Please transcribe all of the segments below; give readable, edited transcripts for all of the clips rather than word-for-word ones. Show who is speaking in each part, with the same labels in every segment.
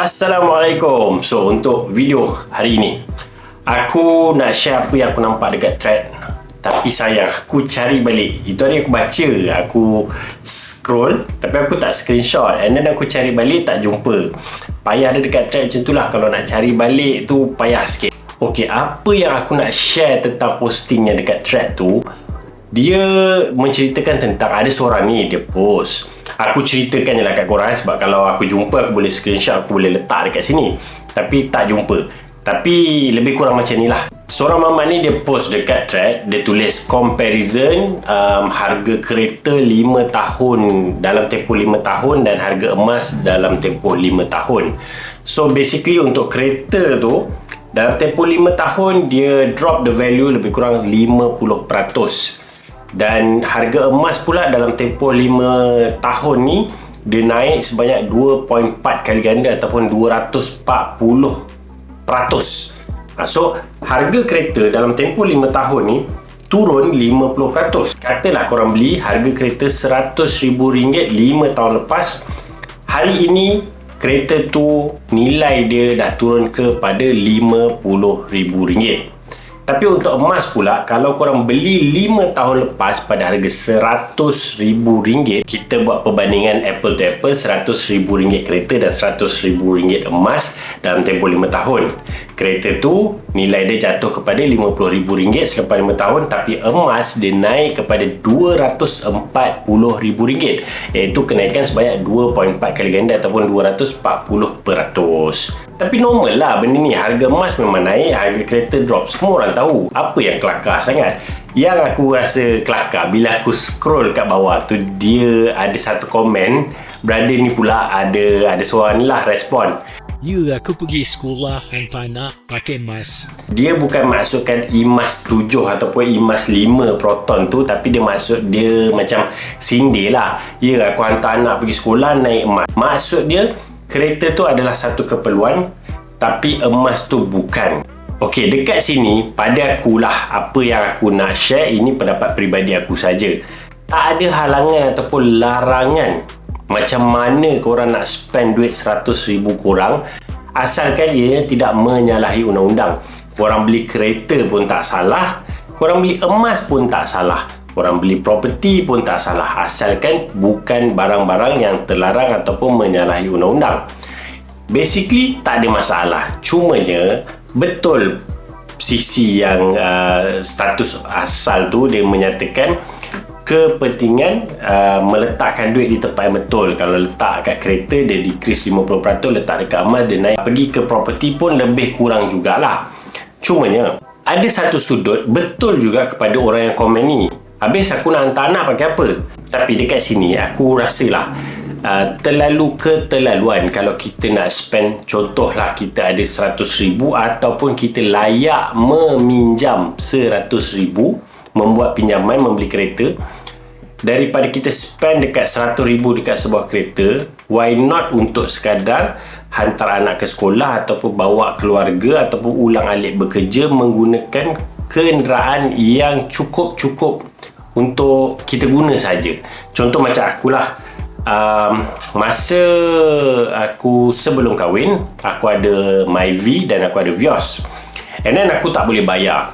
Speaker 1: Assalamualaikum. So untuk video hari ini, aku nak share apa yang aku nampak dekat thread. Tapi sayang, aku cari balik. Itu hari aku baca, aku scroll, tapi aku tak screenshot. And then aku cari balik, tak jumpa. Payah ada dekat thread macam tu lah. Kalau nak cari balik tu payah sikit. Okay, apa yang aku nak share tentang posting yang dekat thread tu, dia menceritakan tentang ada seorang ni, dia post. Aku ceritakan je lah kat korang, sebab kalau aku jumpa aku boleh screenshot, aku boleh letak dekat sini. Tapi tak jumpa. Tapi lebih kurang macam ni lah. Seorang mamat ni dia post dekat thread, dia tulis comparison harga kereta 5 tahun dalam tempoh 5 tahun dan harga emas dalam tempoh 5 tahun. So basically untuk kereta tu, dalam tempoh 5 tahun dia drop the value lebih kurang 50%. Dan harga emas pula dalam tempoh 5 tahun ni dia naik sebanyak 2.4 kali ganda ataupun 240%. So harga kereta dalam tempoh 5 tahun ni turun 50%. Katalah korang beli harga kereta RM100,000 5 tahun lepas, hari ini kereta tu nilai dia dah turun kepada RM50,000. Tapi untuk emas pula, kalau korang beli 5 tahun lepas pada harga RM100,000, kita buat perbandingan apple to apple, RM100,000 kereta dan RM100,000 emas dalam tempoh 5 tahun. Kereta tu nilai dia jatuh kepada RM50,000 selepas 5 tahun, tapi emas dia naik kepada RM240,000, iaitu kenaikan sebanyak 2.4 kali ganda ataupun 240%. Tapi normal lah benda ni, harga emas memang naik, harga kereta drop, semua orang tahu. Apa yang kelakar sangat? Yang aku rasa kelakar bila aku scroll kat bawah tu, dia ada satu komen, brother ni pula ada seorang ni lah respon.
Speaker 2: Aku pergi sekolah tanpa nak pakai emas.
Speaker 1: Dia bukan maksudkan emas 7 ataupun emas 5 proton tu, tapi dia maksud dia macam sindir lah. Ya, aku hantar anak pergi sekolah naik emas. Maksud dia kereta tu adalah satu keperluan, tapi emas tu bukan. Okey, dekat sini pada akulah apa yang aku nak share, ini pendapat peribadi aku saja. Tak ada halangan ataupun larangan macam mana korang nak spend duit RM100,000 korang, asalkan ia tidak menyalahi undang-undang. Korang beli kereta pun tak salah, korang beli emas pun tak salah, korang beli property pun tak salah, asalkan bukan barang-barang yang terlarang ataupun menyalahi undang-undang. Basically tak ada masalah. Cumanya betul sisi yang status asal tu dia menyatakan kepentingan meletakkan duit di tempat yang betul. Kalau letak kat kereta dia decrease 50%, letak dekat emas dia naik. Pergi ke property pun lebih kurang jugalah. Cumanya ada satu sudut betul juga kepada orang yang komen ni. Habis aku nak hantar anak pakai apa? Tapi dekat sini aku rasalah terlalu keterlaluan kalau kita nak spend. Contohlah kita ada RM100,000 ataupun kita layak meminjam RM100,000, membuat pinjaman membeli kereta. Daripada kita spend dekat RM100,000 dekat sebuah kereta, why not untuk sekadar hantar anak ke sekolah ataupun bawa keluarga ataupun ulang-alik bekerja menggunakan kenderaan yang cukup untuk kita guna saja. Contoh macam akulah, masa aku sebelum kahwin, aku ada Myvi dan aku ada Vios, and then aku tak boleh bayar.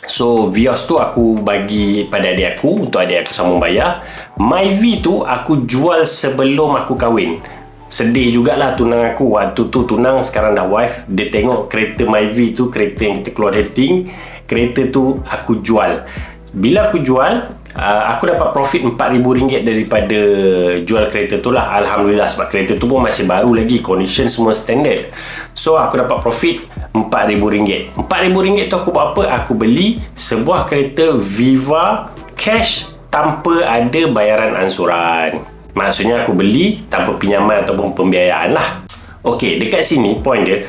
Speaker 1: So Vios tu aku bagi pada adik aku untuk adik aku sambung bayar. Myvi tu aku jual sebelum aku kahwin. Sedih jugalah tunang aku. Waktu tu tunang, sekarang dah wife. Dia tengok kereta Myvi tu, kereta yang kita keluar dating, kereta tu aku jual. Bila aku jual, aku dapat profit RM4,000 daripada jual kereta tu lah. Alhamdulillah, sebab kereta tu pun masih baru lagi, condition semua standard. So aku dapat profit RM4,000. RM4,000 tu aku buat apa? Aku beli sebuah kereta Viva cash tanpa ada bayaran ansuran. Maksudnya aku beli tanpa pinjaman ataupun pembiayaan lah. Okey, dekat sini point dia,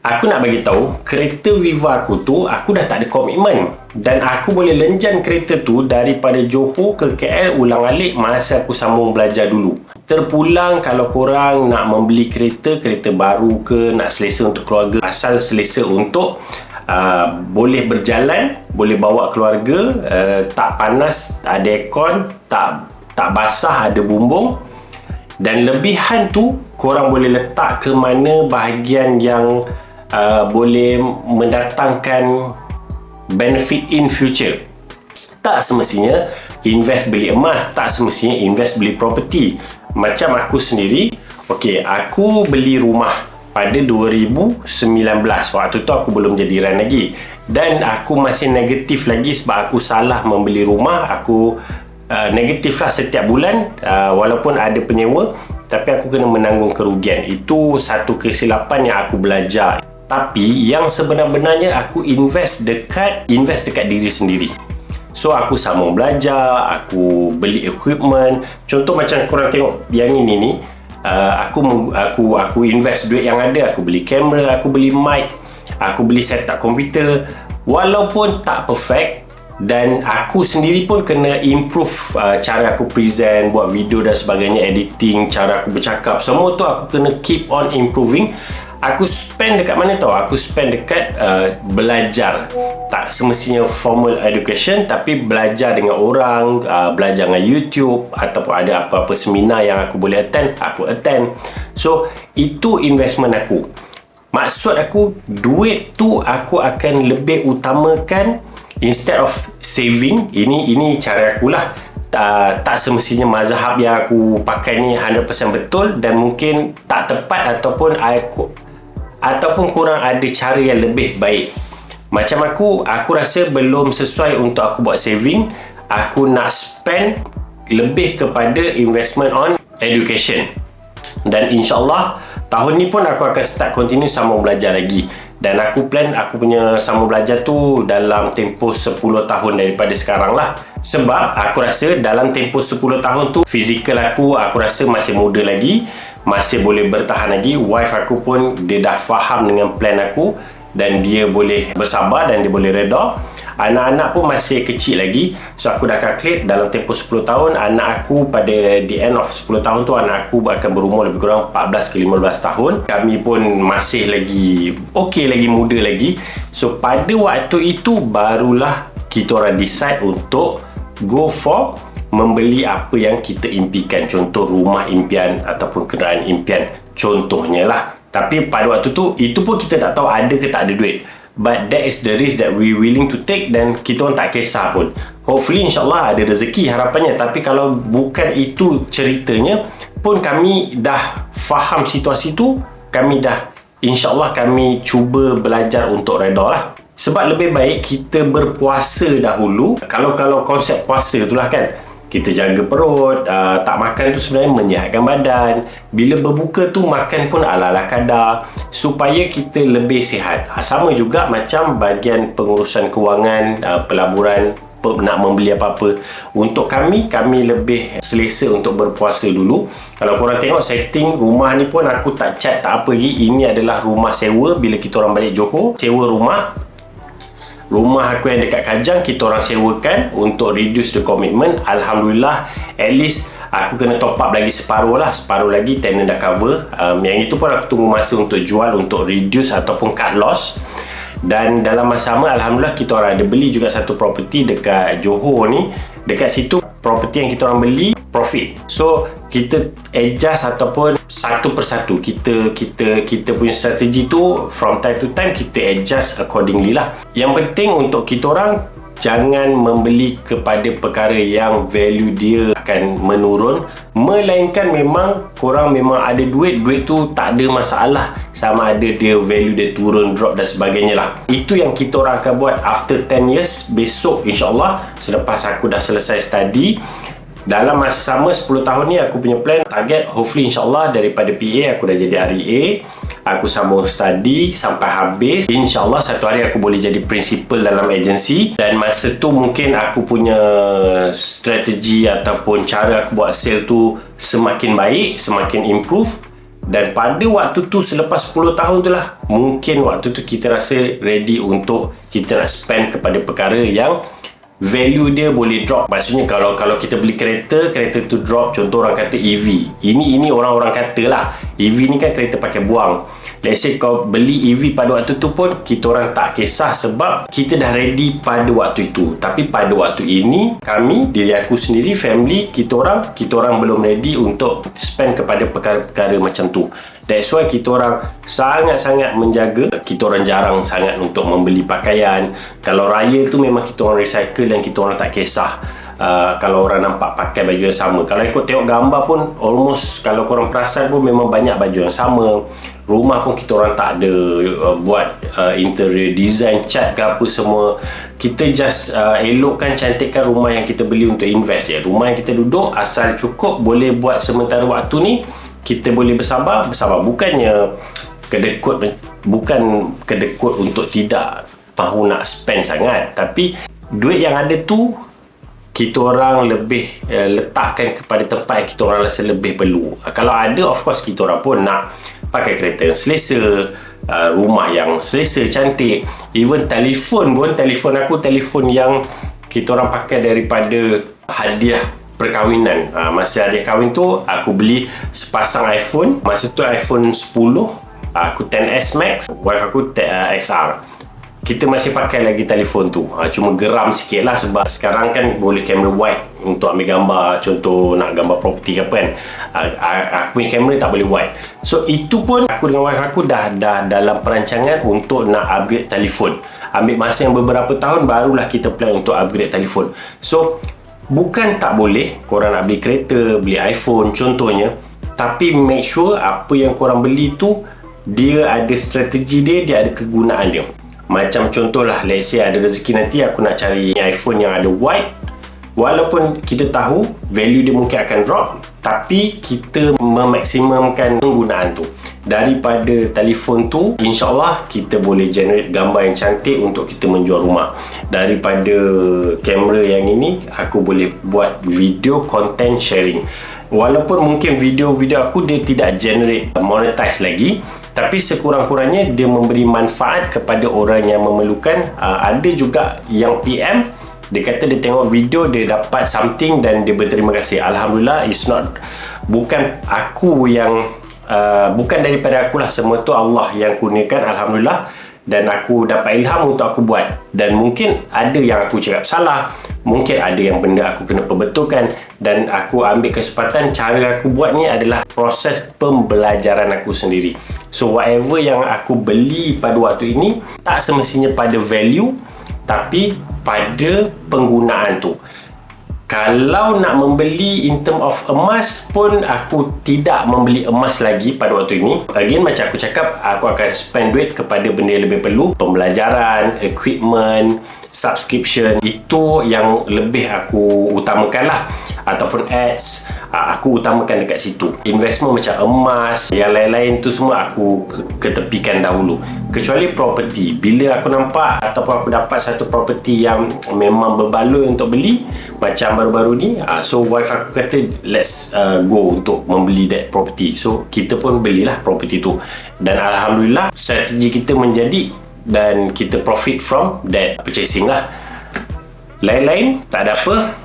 Speaker 1: aku nak bagi tahu kereta Viva aku tu aku dah tak ada komitmen, dan aku boleh lenjan kereta tu daripada Johor ke KL ulang-alik masa aku sambung belajar dulu. Terpulang kalau korang nak membeli kereta baru ke, nak selesa untuk keluarga, asal selesa untuk boleh berjalan, boleh bawa keluarga, tak panas, ada aircon, tak basah, ada bumbung, Dan lebihan tu korang boleh letak ke mana bahagian yang boleh mendatangkan benefit in future. Tak semestinya invest beli emas, tak semestinya invest beli property. Macam aku sendiri, aku beli rumah pada 2019. Waktu tu aku belum jadi rent lagi, dan aku masih negatif lagi sebab aku salah membeli rumah. Aku negatif lah setiap bulan, walaupun ada penyewa, tapi aku kena menanggung kerugian. Itu satu kesilapan yang aku belajar. Tapi yang sebenar-benarnya aku invest dekat diri sendiri. So aku sambung belajar, aku beli equipment. Contoh macam korang tengok yang ini ni, aku invest duit yang ada. Aku beli kamera, aku beli mic, aku beli setup komputer. Walaupun tak perfect, dan aku sendiri pun kena improve cara aku present, buat video dan sebagainya, editing, cara aku bercakap, semua tu aku kena keep on improving. Aku spend dekat mana tau? Aku spend dekat belajar. Tak semestinya formal education, tapi belajar dengan orang, belajar dengan YouTube, ataupun ada apa-apa seminar yang aku boleh attend, aku attend. So itu investment aku. Maksud aku, duit tu aku akan lebih utamakan instead of saving. Ini cara aku lah. Tak semestinya mazhab yang aku pakai ni 100% betul, dan mungkin tak tepat, ataupun korang ada cara yang lebih baik. Macam aku rasa belum sesuai untuk aku buat saving. Aku nak spend lebih kepada investment on education. Dan insyaAllah tahun ni pun aku akan start continue sambung belajar lagi. Dan aku plan aku punya sambung belajar tu dalam tempoh 10 tahun daripada sekarang lah. Sebab aku rasa dalam tempoh 10 tahun tu, fizikal aku rasa masih muda lagi, masih boleh bertahan lagi. Wife aku pun dia dah faham dengan plan aku, dan dia boleh bersabar dan dia boleh reda. Anak-anak pun masih kecil lagi. So aku dah calculate dalam tempoh 10 tahun, anak aku pada the end of 10 tahun tu, anak aku akan berumur lebih kurang 14 ke 15 tahun. Kami pun masih lagi lagi muda lagi. So pada waktu itu barulah kita orang decide untuk go for membeli apa yang kita impikan. Contoh rumah impian ataupun kenderaan impian, contohnya lah. Tapi pada waktu tu, itu pun kita tak tahu ada ke tak ada duit. But that is the risk that we willing to take, dan kita orang tak kisah pun. Hopefully insyaAllah ada rezeki, harapannya. Tapi kalau bukan itu ceritanya pun, kami dah faham situasi tu, insyaAllah kami cuba belajar untuk reda lah. Sebab lebih baik kita berpuasa dahulu. Kalau konsep puasa tu lah kan, kita jaga perut, tak makan tu sebenarnya menyihatkan badan. Bila berbuka tu makan pun ala-ala kadar, supaya kita lebih sihat. Sama juga macam bahagian pengurusan kewangan, pelaburan, nak membeli apa-apa. Untuk kami lebih selesa untuk berpuasa dulu. Kalau korang tengok setting rumah ni pun, aku tak cat tak apa lagi. Ini adalah rumah sewa. Bila kita orang balik Johor, sewa rumah aku yang dekat Kajang, kita orang sewakan untuk reduce the commitment. Alhamdulillah, at least aku kena top up lagi separuh lagi tenant dah cover. Yang itu pun aku tunggu masa untuk jual, untuk reduce ataupun cut loss. Dan dalam masa sama, Alhamdulillah, kita orang ada beli juga satu property dekat Johor ni. Dekat situ property yang kita orang beli profit. So kita adjust ataupun satu persatu kita punya strategi tu, from time to time kita adjust accordingly lah. Yang penting untuk kita orang, jangan membeli kepada perkara yang value dia akan menurun, melainkan memang korang memang ada duit tu tak ada masalah, sama ada dia value dia turun, drop dan sebagainya lah. Itu yang kita orang akan buat after 10 years. Besok insyaAllah, selepas aku dah selesai study, dalam masa sama 10 tahun ni, aku punya plan, target, hopefully insyaAllah daripada PA aku dah jadi REA. Aku sambung study sampai habis. InsyaAllah satu hari aku boleh jadi principal dalam agensi. Dan masa tu mungkin aku punya strategi ataupun cara aku buat sale tu semakin baik, semakin improve. Dan pada waktu tu, selepas 10 tahun tu lah, mungkin waktu tu kita rasa ready untuk kita nak spend kepada perkara yang value dia boleh drop. Maksudnya kalau kita beli kereta tu drop, contoh orang kata EV. Ini orang-orang kata lah, EV ni kan kereta pakai buang. Let's say kau beli EV pada waktu tu pun kita orang tak kisah sebab kita dah ready pada waktu itu. Tapi pada waktu ini kami, diri aku sendiri, family kita orang belum ready untuk spend kepada perkara-perkara macam tu. That's why kita orang sangat-sangat menjaga. Kita orang jarang sangat untuk membeli pakaian. Kalau raya tu memang kita orang recycle dan kita orang tak kisah. Kalau orang nampak pakai baju yang sama. Kalau ikut tengok gambar pun almost, kalau korang perasan pun memang banyak baju yang sama. Rumah pun kita orang tak ada buat interior design, cat ke apa semua. Kita just elokkan, cantikkan rumah yang kita beli untuk invest je. Rumah yang kita duduk asal cukup boleh buat sementara waktu ni, kita boleh bersabar. Bukannya kedekut untuk tidak mahu nak spend sangat, tapi duit yang ada tu kita orang lebih letakkan kepada tempat yang kita orang rasa lebih perlu. Kalau ada, of course kita orang pun nak pakai kereta yang selesa, rumah yang selesa, cantik. Even telefon pun, telefon aku telefon yang kita orang pakai daripada hadiah perkahwinan. Masa hadiah kahwin tu aku beli sepasang iPhone. Masa tu iPhone 10, aku 10s Max, wife aku XR. Kita masih pakai lagi telefon tu. Cuma geram sikit lah sebab sekarang kan boleh kamera wide untuk ambil gambar. Contoh nak gambar property ke apa kan, aku punya kamera tak boleh wide. So itu pun aku dengan wife aku dah dalam perancangan untuk nak upgrade telefon. Ambil masa yang beberapa tahun barulah kita plan untuk upgrade telefon. So bukan tak boleh korang nak beli kereta, beli iPhone contohnya, tapi make sure apa yang korang beli tu dia ada strategi dia ada kegunaan dia. Macam contohlah, let's say ada rezeki nanti aku nak cari iPhone yang ada wide. Walaupun kita tahu value dia mungkin akan drop, tapi kita memaksimumkan penggunaan tu. Daripada telefon tu, insyaAllah kita boleh generate gambar yang cantik untuk kita menjual rumah. Daripada kamera yang ini, aku boleh buat video content sharing. Walaupun mungkin video-video aku dia tidak generate monetize lagi, tapi sekurang-kurangnya dia memberi manfaat kepada orang yang memerlukan. Ada juga yang PM, dia kata dia tengok video, dia dapat something dan dia berterima kasih. Alhamdulillah, bukan aku yang bukan daripada akulah, semua tu Allah yang kurniakan, alhamdulillah. Dan aku dapat ilham untuk aku buat. Dan mungkin ada yang aku cakap salah, mungkin ada yang benda aku kena perbetulkan, dan aku ambil kesempatan cara aku buat ni adalah proses pembelajaran aku sendiri. So whatever yang aku beli pada waktu ini tak semestinya pada value, tapi pada penggunaan tu. Kalau nak membeli in term of emas pun, aku tidak membeli emas lagi pada waktu ini. Again, macam aku cakap, aku akan spend duit kepada benda yang lebih perlu. Pembelajaran, equipment, subscription, itu yang lebih aku utamakan lah. Ataupun ads, aku utamakan dekat situ. Investment macam emas, yang lain-lain tu semua aku ketepikan dahulu. Kecuali property, bila aku nampak ataupun aku dapat satu property yang memang berbaloi untuk beli, macam baru-baru ni, so wife aku kata let's go untuk membeli that property. So kita pun belilah property tu, dan alhamdulillah strategi kita menjadi dan kita profit from that purchasing lah. Lain-lain tak ada apa,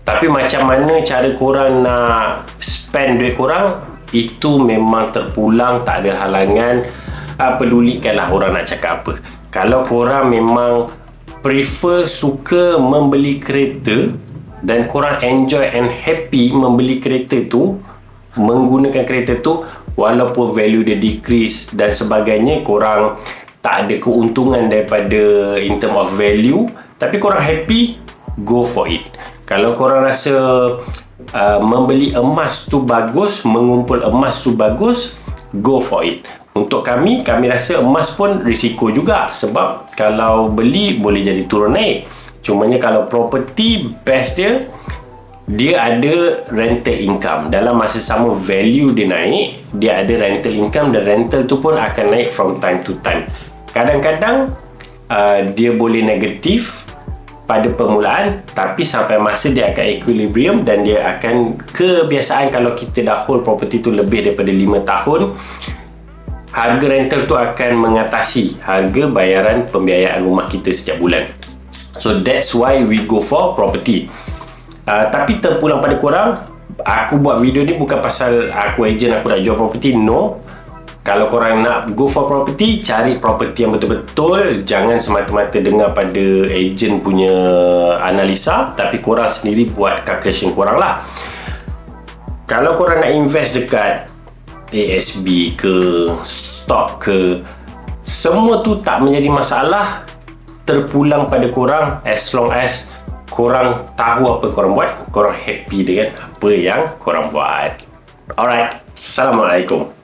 Speaker 1: tapi macam mana cara korang nak spend duit korang, itu memang terpulang, tak ada halangan. Pedulikanlah orang nak cakap apa. Kalau korang memang prefer, suka membeli kereta dan korang enjoy and happy membeli kereta tu, menggunakan kereta tu, walaupun value dia decrease dan sebagainya, korang tak ada keuntungan daripada in term of value, tapi korang happy, go for it. Kalau korang rasa membeli emas tu bagus, mengumpul emas tu bagus, go for it. Untuk kami rasa emas pun risiko juga, sebab kalau beli boleh jadi turun naik. Cumanya kalau property, best dia ada rental income. Dalam masa sama value dia naik, dia ada rental income, dan rental tu pun akan naik from time to time. Kadang-kadang dia boleh negatif pada permulaan, tapi sampai masa dia akan equilibrium, dan dia akan kebiasaan. Kalau kita dah hold property tu lebih daripada 5 tahun, harga rental tu akan mengatasi harga bayaran pembiayaan rumah kita setiap bulan. So that's why we go for property. Tapi terpulang pada korang, aku buat video ni bukan pasal aku agent, aku nak jual property, no. Kalau korang nak go for property, cari property yang betul-betul. Jangan semata-mata dengar pada ejen punya analisa, tapi korang sendiri buat calculation korang lah. Kalau korang nak invest dekat ASB ke, stock ke, semua tu tak menjadi masalah, terpulang pada korang as long as korang tahu apa korang buat, korang happy dengan apa yang korang buat. Alright, Assalamualaikum.